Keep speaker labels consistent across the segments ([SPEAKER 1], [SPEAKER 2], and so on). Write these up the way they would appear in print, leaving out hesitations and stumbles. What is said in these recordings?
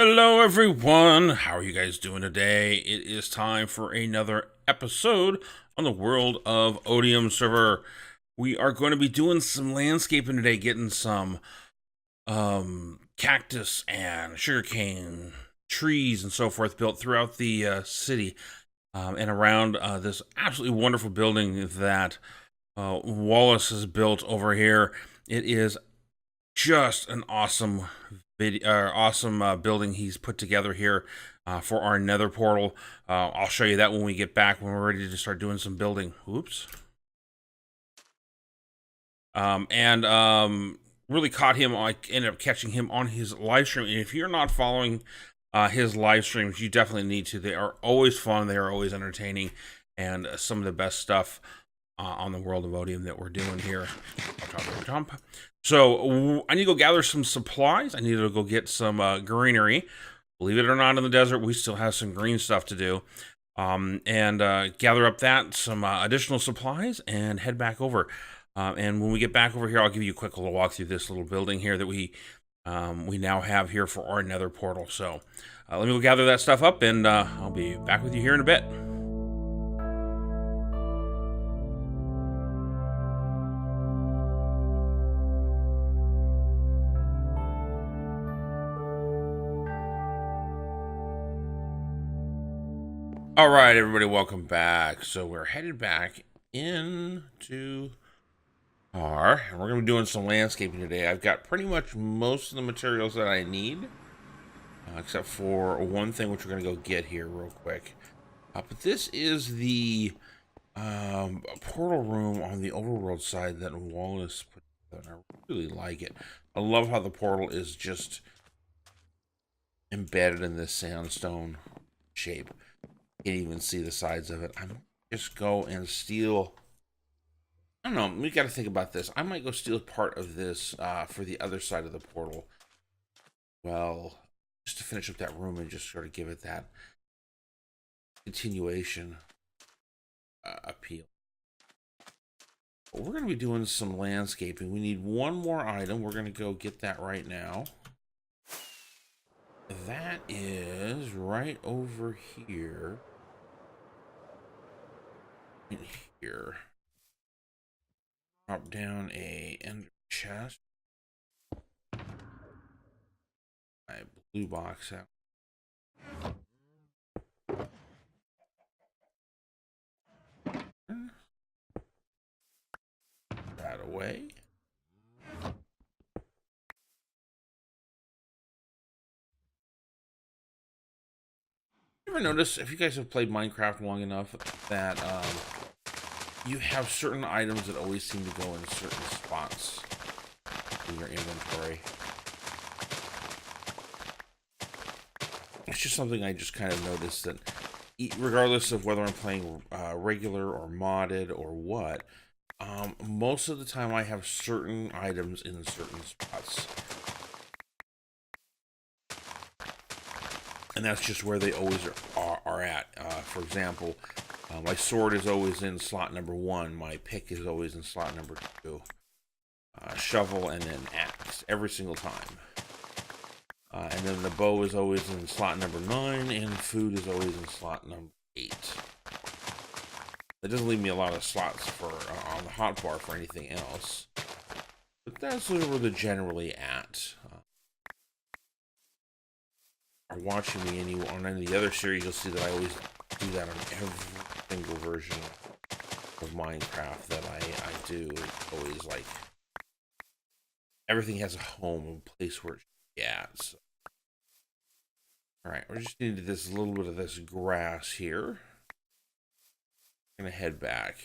[SPEAKER 1] Hello, everyone. How are you guys doing today? It is time for another episode on the World of Otium server. We are going to be doing some landscaping today, getting some cactus and sugarcane trees and so forth built throughout the city and around this absolutely wonderful building that Wallace has built over here. It is just an awesome building he's put together here for our nether portal. I'll show you that when we get back, when we're ready to start doing some building. Oops. And really caught him. I ended up catching him on his live stream. And if you're not following his live streams, you definitely need to. They are always fun. They are always entertaining, and some of the best stuff on the World of Otium that we're doing here. So I need to go gather some supplies. I need to go get some greenery. Believe it or not, in the desert, we still have some green stuff to do. And gather up some additional supplies and head back over. And when we get back over here, I'll give you a quick little walk through this little building here that we now have here for our nether portal. So let me go gather that stuff up, and I'll be back with you here in a bit. All right, everybody, welcome back. So we're headed back into and we're going to be doing some landscaping today. I've got pretty much most of the materials that I need, except for one thing which we're going to go get here real quick. But this is the portal room on the overworld side that Wallace put together. I really like it. I love how the portal is just embedded in this sandstone shape. Can't even see the sides of it. I'm just go and steal. I don't know. We got to think about this. I might go steal part of this for the other side of the portal. Well, just to finish up that room and just sort of give it that continuation appeal. But we're going to be doing some landscaping. We need one more item. We're going to go get that right now. That is right over here. In here. Drop down a ender chest. My blue box out. That away. You ever notice, if you guys have played Minecraft long enough, that you have certain items that always seem to go in certain spots in your inventory? It's just something I just kind of noticed, that regardless of whether I'm playing regular or modded or what, most of the time I have certain items in certain spots. And that's just where they always are at. For example, my sword is always in slot number 1. My pick is always in slot number 2. Shovel and then axe every single time. And then the bow is always in slot number 9, and food is always in slot number 8. That doesn't leave me a lot of slots for on the hotbar for anything else. But that's where they're generally at. Are watching me on any of the other series, you'll see that I always do that on every single version of Minecraft that I do. It's always like everything has a home, a place where it's at. So. All right, we're just needed this little bit of this grass here. I'm gonna head back,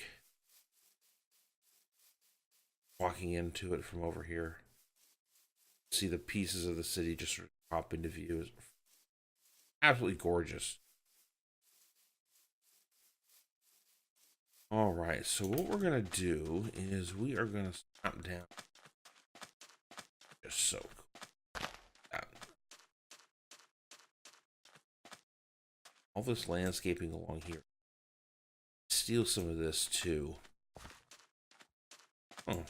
[SPEAKER 1] walking into it from over here. See the pieces of the city just sort of pop into view. It's absolutely gorgeous. All right, so what we're gonna do is we are gonna stop down. Just so cool. All this landscaping along here. Steal some of this too. Oh,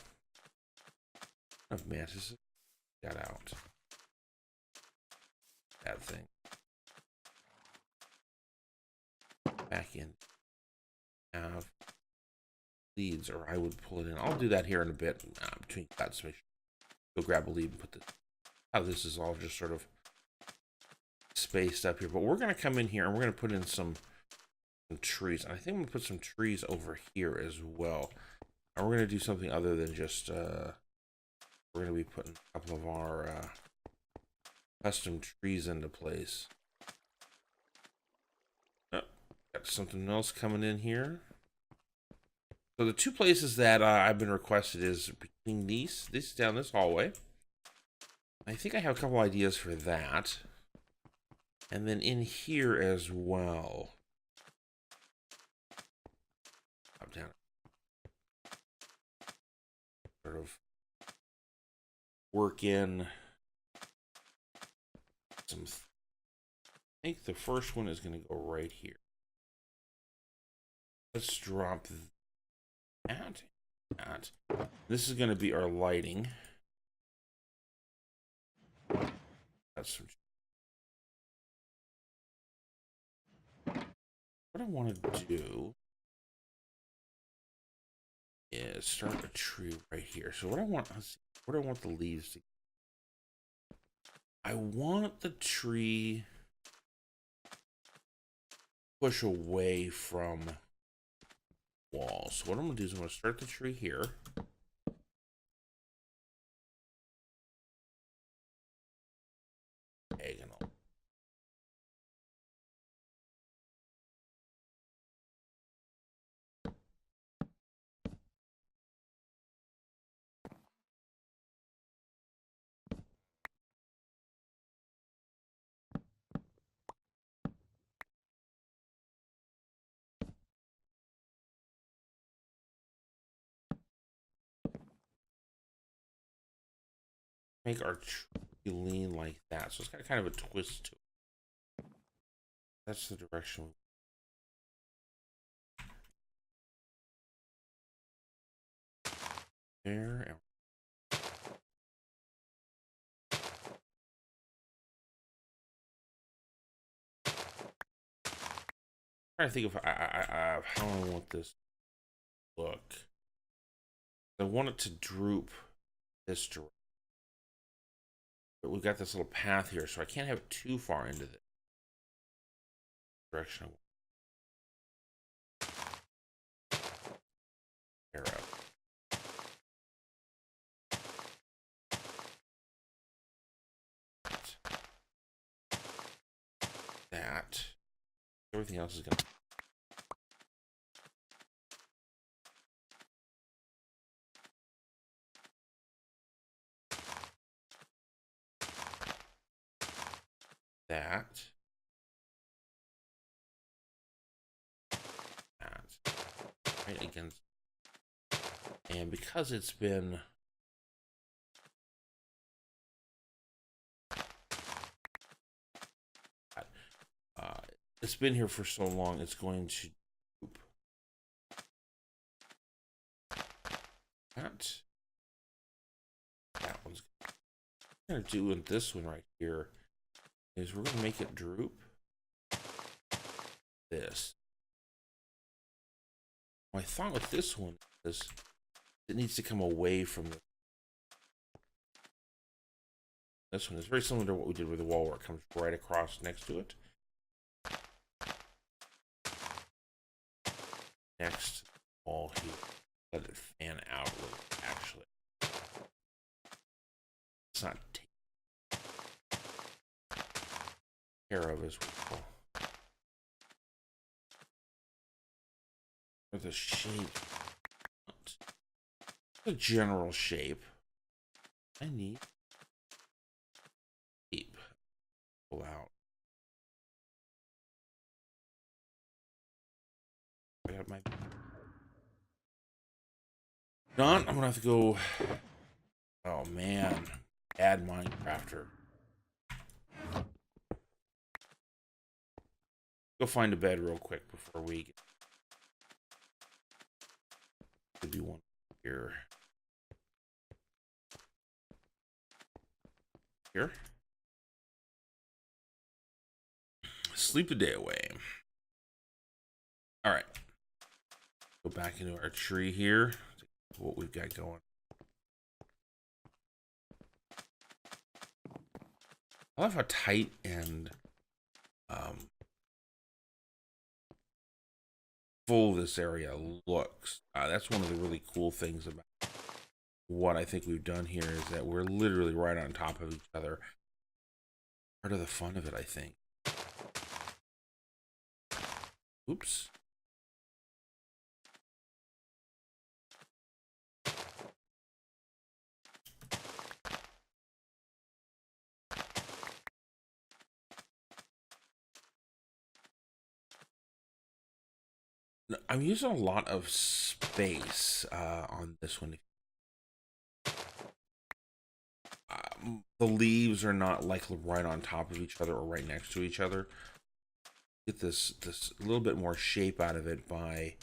[SPEAKER 1] of mantises got out. that thing. Back in. Have leads, or I would pull it in. I'll do that here in a bit between cuts. Make sure. Go grab a lead and put this. How this is all just sort of spaced up here. But we're going to come in here and we're going to put in some trees. And I think I'm going to put some trees over here as well. And we're going to do something other than just, we're going to be putting a couple of our custom trees into place. Oh, got something else coming in here. So the two places that I've been requested is between these down this hallway. I think I have a couple ideas for that. And then in here as well. Up, down. Sort of work in some. I think the first one is going to go right here. Let's drop that. This is going to be our lighting. That's what I want to do is start a tree right here. So what I want, where do I want the leaves to? I want the tree push away from walls. So what I'm gonna do is I'm gonna start the tree here. Diagonal. Make our tree lean like that. So it's got kind of a twist to it. That's the direction. There. I'm trying to think of how I want this to look. I want it to droop this direction. But we've got this little path here, so I can't have it too far into the direction I want. Arrow. That. Everything else is going to. That. Right against. And because it's been. It's been here for so long, it's going to droop. That one's going to do with this one right here is we're going to make it droop. This. My thought with this one is it needs to come away from the. This one is very similar to what we did with the wall, where it comes right across next to it. Next wall here. Let it fan out a little, actually. It's not taken care of as well. For the shape. The general shape. I need deep. Pull out. I got my. Done. I'm gonna have to go. Oh man, add Minecrafter. Go find a bed real quick before we get. Could be one here. Here. Sleep the day away. All right. Go back into our tree here. What we've got going. I love how tight and full this area looks. That's one of the really cool things about what I think we've done here is that we're literally right on top of each other. Part of the fun of it, I think. Oops. I'm using a lot of space on this one. The leaves are not like right on top of each other or right next to each other. Get this little bit more shape out of it by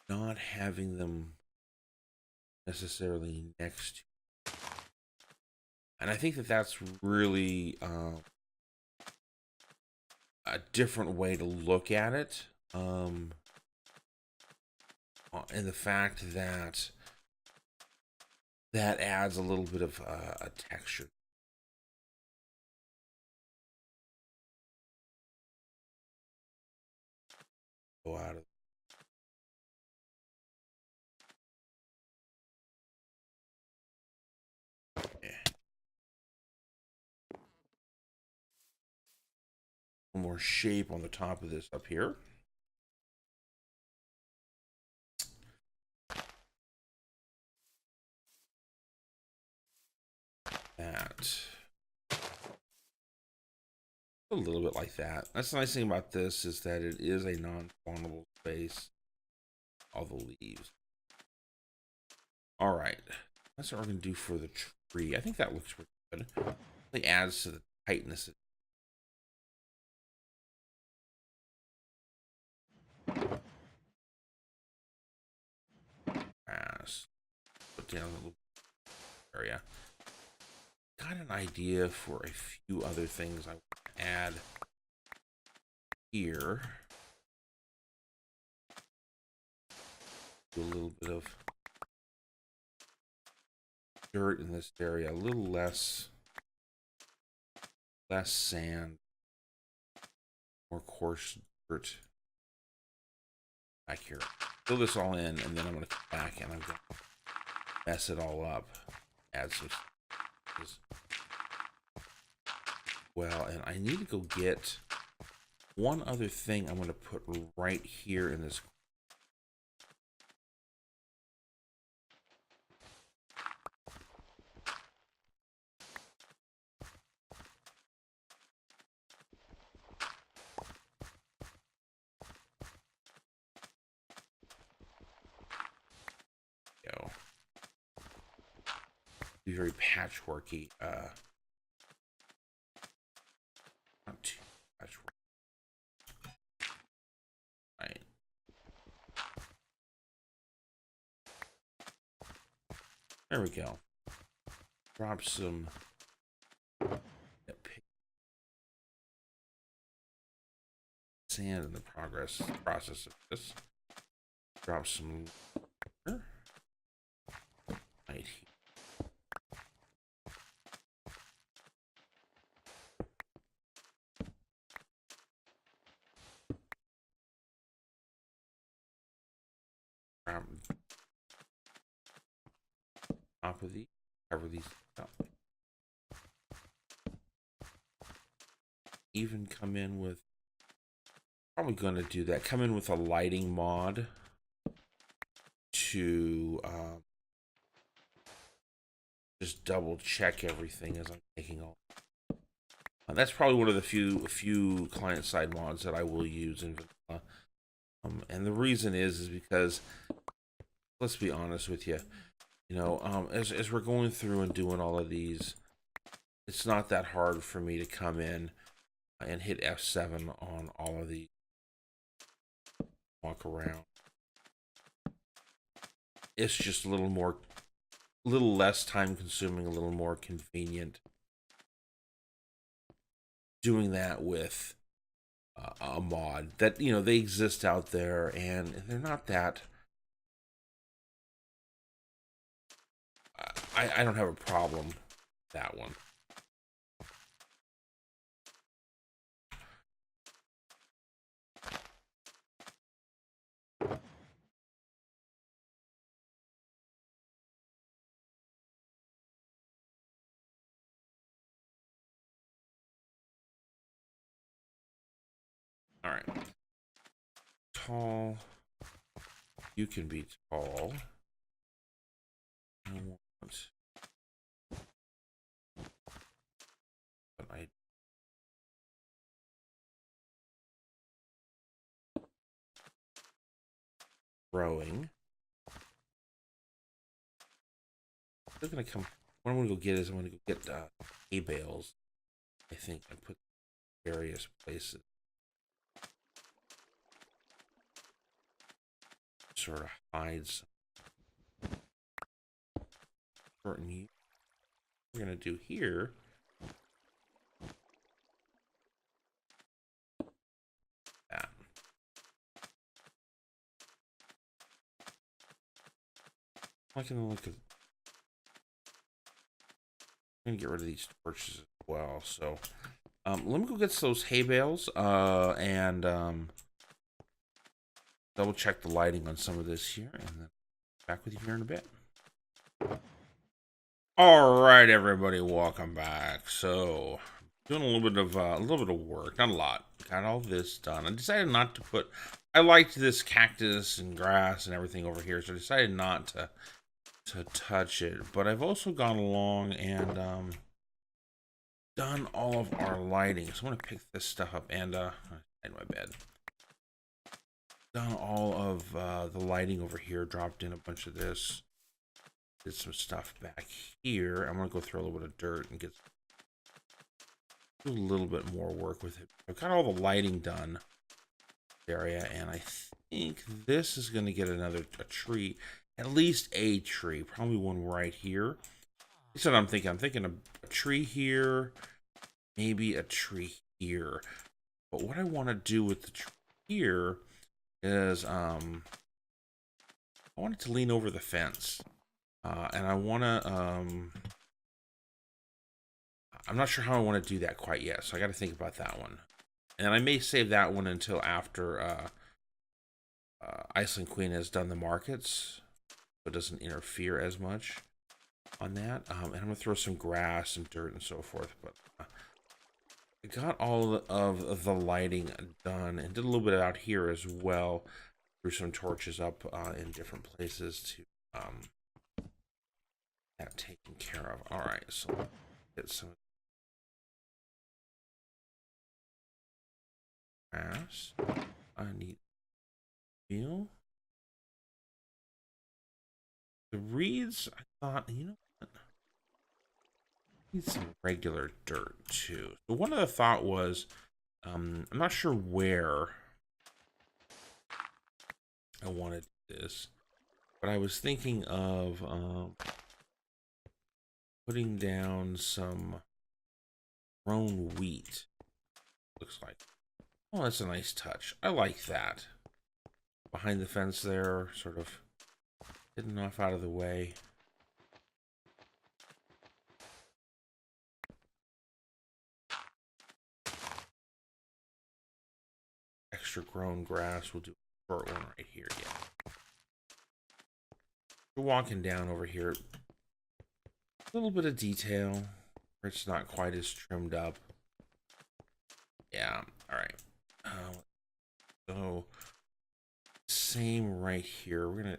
[SPEAKER 1] not having them necessarily next to. And I think that that's really a different way to look at it. And the fact that that adds a little bit of a texture. Go out of. Yeah. More shape on the top of this up here. That. A little bit like that. That's the nice thing about this is that it is a non-spawnable space. All the leaves. All right. That's what we're going to do for the tree. I think that looks pretty good. It really adds to the tightness. Put down a little area. Got an idea for a few other things I want to add here. Do a little bit of dirt in this area, a little less sand, more coarse dirt back here. Fill this all in, and then I'm going to come back and I'm going to mess it all up. Add some. Well, and I need to go get one other thing I'm going to put right here in this. Go. Be very patchworky. Not too patchwork. Right. There we go. Drop some sand in the process of this. Drop some right here. Top of these, cover these up. Even come in with, probably going to do that. Come in with a lighting mod to just double check everything as I'm taking off. That's probably one of the few client side mods that I will use in vanilla. And the reason is because, let's be honest with you, you know, as we're going through and doing all of these, it's not that hard for me to come in and hit F7 on all of these. Walk around. It's just a little less time consuming, a little more convenient doing that with a mod that, you know, they exist out there, and they're not that. I don't have a problem with that one. All right. Tall. You can be tall. I want. But I. Growing. They're gonna come. What I'm gonna go get is I'm gonna go get hay bales. I think I put various places. Sort of hides. Certain. We're gonna do here. That. I'm gonna look at. I'm gonna get rid of these torches as well. So, let me go get those hay bales. And double check the lighting on some of this here, and then back with you here in a bit. All right, everybody, welcome back. So, doing a little bit of work, not a lot. Got all this done. I decided not to put. I liked this cactus and grass and everything over here, so I decided not to touch it. But I've also gone along and done all of our lighting. So I'm gonna pick this stuff up and in my bed. Done all of the lighting over here. Dropped in a bunch of this. Did some stuff back here. I'm gonna go throw a little bit of dirt and do a little bit more work with it. I've got all the lighting done area, and I think this is gonna get a tree, at least a tree, probably one right here. That's what I'm thinking. I'm thinking of a tree here, maybe a tree here. But what I want to do with the tree here is I want it to lean over the fence. And I want to, I'm not sure how I want to do that quite yet, so I got to think about that one. And I may save that one until after Iceland Queen has done the markets, so it doesn't interfere as much on that. And I'm going to throw some grass and dirt and so forth. But I got all of the lighting done and did a little bit out here as well. Threw some torches up in different places to that taken care of. All right, so get some grass. I need meal. The reeds, I thought, you know what? I need some regular dirt too. So one of the thought was, I'm not sure where I wanted this, but I was thinking of putting down some grown wheat. Looks like. Oh, that's a nice touch. I like that. Behind the fence there, sort of hidden off out of the way. Extra grown grass. We'll do a short one right here. Yeah. We're walking down over here. A little bit of detail where it's not quite as trimmed up. Yeah. All right. So same right here. We're gonna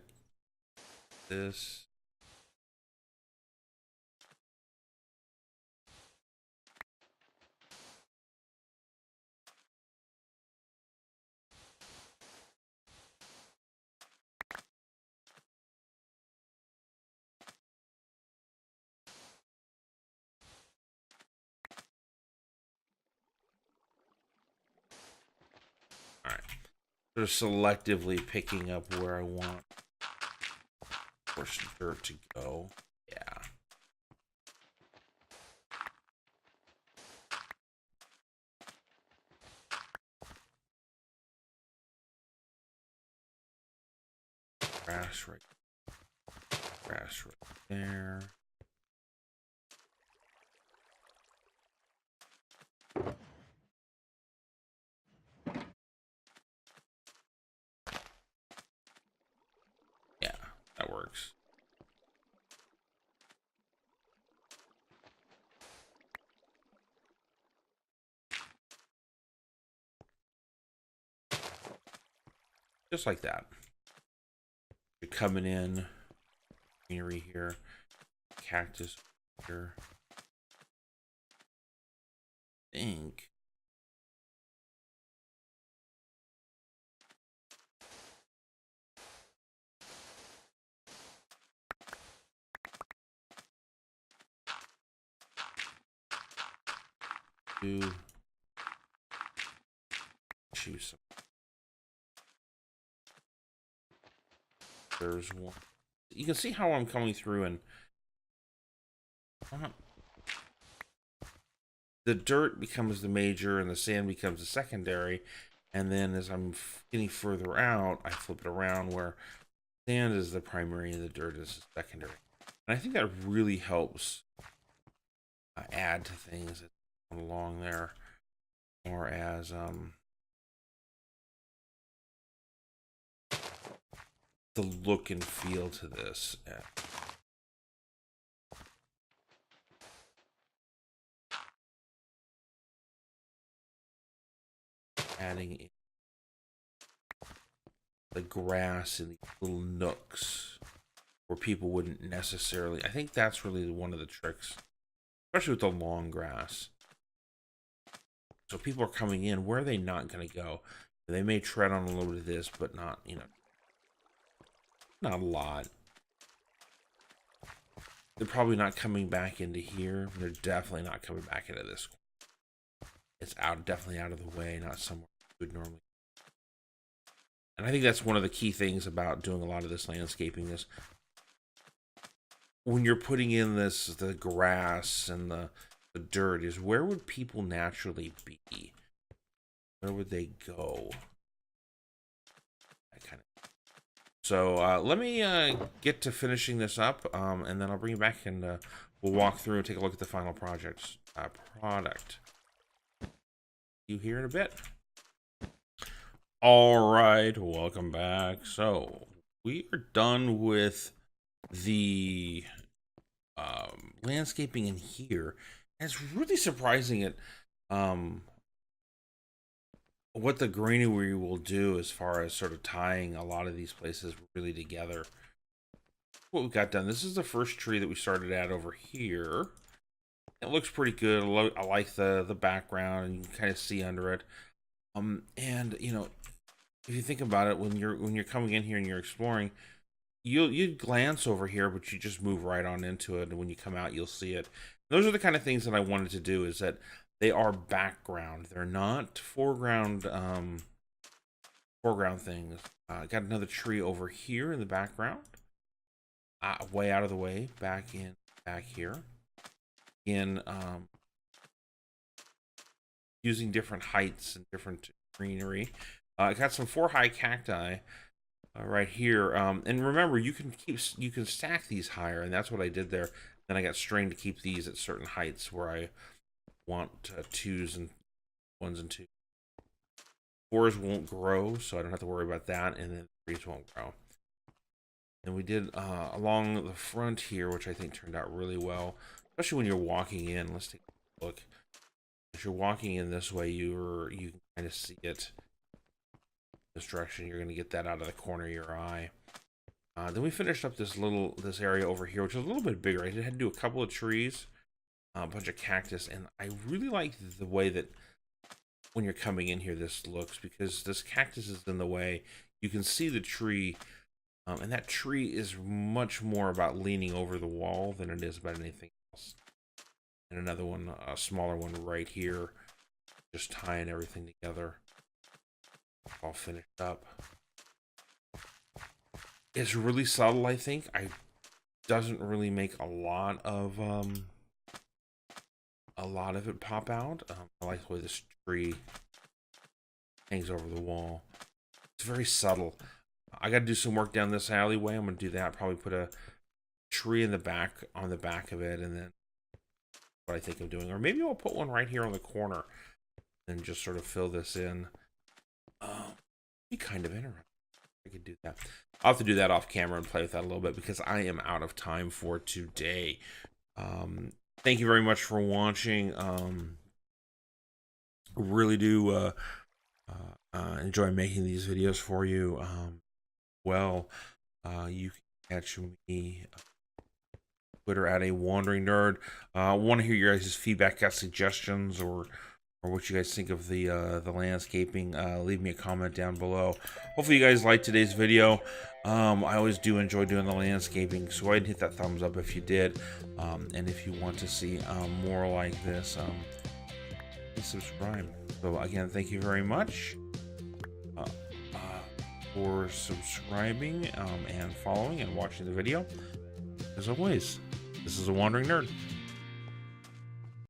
[SPEAKER 1] this. All right. Sort of selectively picking up where I want some dirt to go. Yeah. Grass right there. Yeah, that works. Just like that. You're coming in, greenery here, cactus here. I think. Choose some. There's one. You can see how I'm coming through, and the dirt becomes the major and the sand becomes the secondary. And then as I'm getting further out, I flip it around where sand is the primary and the dirt is the secondary. And I think that really helps add to things along there, or as the look and feel to this. Adding in the grass in these little nooks where people wouldn't necessarily. I think that's really one of the tricks, especially with the long grass. So people are coming in, where are they not going to go? They may tread on a little bit of this, but not, you know, not a lot. They're probably not coming back into here. They're definitely not coming back into this. It's out, definitely out of the way, not somewhere you would normally. And I think that's one of the key things about doing a lot of this landscaping is when you're putting in the grass and the dirt, is where would people naturally be? Where would they go? That kind of. So let me get to finishing this up, and then I'll bring you back and we'll walk through and take a look at the final product. You hear in a bit. All right, welcome back. So we are done with the landscaping in here. And it's really surprising at what the greenery will do as far as sort of tying a lot of these places really together. What we got done. This is the first tree that we started at over here. It looks pretty good. I like the background, and you can kind of see under it. And you know, if you think about it, when you're coming in here and you're exploring, you'd glance over here, but you just move right on into it, and when you come out, you'll see it. Those are the kind of things that I wanted to do, is that they are background. They're not foreground things. Got another tree over here in the background. Way out of the way, back here. In using different heights and different greenery. I got some 4-high cacti right here. And remember, you can stack these higher, and that's what I did there. Then I got string to keep these at certain heights where I want 2s and 1s and 2s. 4s won't grow, so I don't have to worry about that, and then 3s won't grow. And we did along the front here, which I think turned out really well, especially when you're walking in. Let's take a look. If you're walking in this way, you can kind of see it this direction. You're going to get that out of the corner of your eye. Then we finished up this area over here, which is a little bit bigger. I had to do a couple of trees, a bunch of cactus, and I really like the way that when you're coming in here this looks, because this cactus is in the way. You can see the tree, and that tree is much more about leaning over the wall than it is about anything else. And another one, a smaller one right here, just tying everything together. All finished up. It's really subtle, I think. Doesn't really make a lot of it pop out. I like the way this tree hangs over the wall. It's very subtle. I got to do some work down this alleyway. I'm going to do that. Probably put a tree in the back, on the back of it, and then what I think of doing. Or maybe I'll put one right here on the corner and just sort of fill this in. Be kind of interesting. I could do that. I'll have to do that off camera and play with that a little bit because I am out of time for today. Thank you very much for watching. Really do enjoy making these videos for you. You can catch me Twitter at a wandering nerd. Want to hear your guys' feedback, got suggestions, or what you guys think of the landscaping. Leave me a comment down below. Hopefully you guys liked today's video. I always do enjoy doing the landscaping, so go ahead and hit that thumbs up if you did. And if you want to see more like this, please subscribe. So again, thank you very much for subscribing and following and watching the video. As always, this is a Wandering Nerd.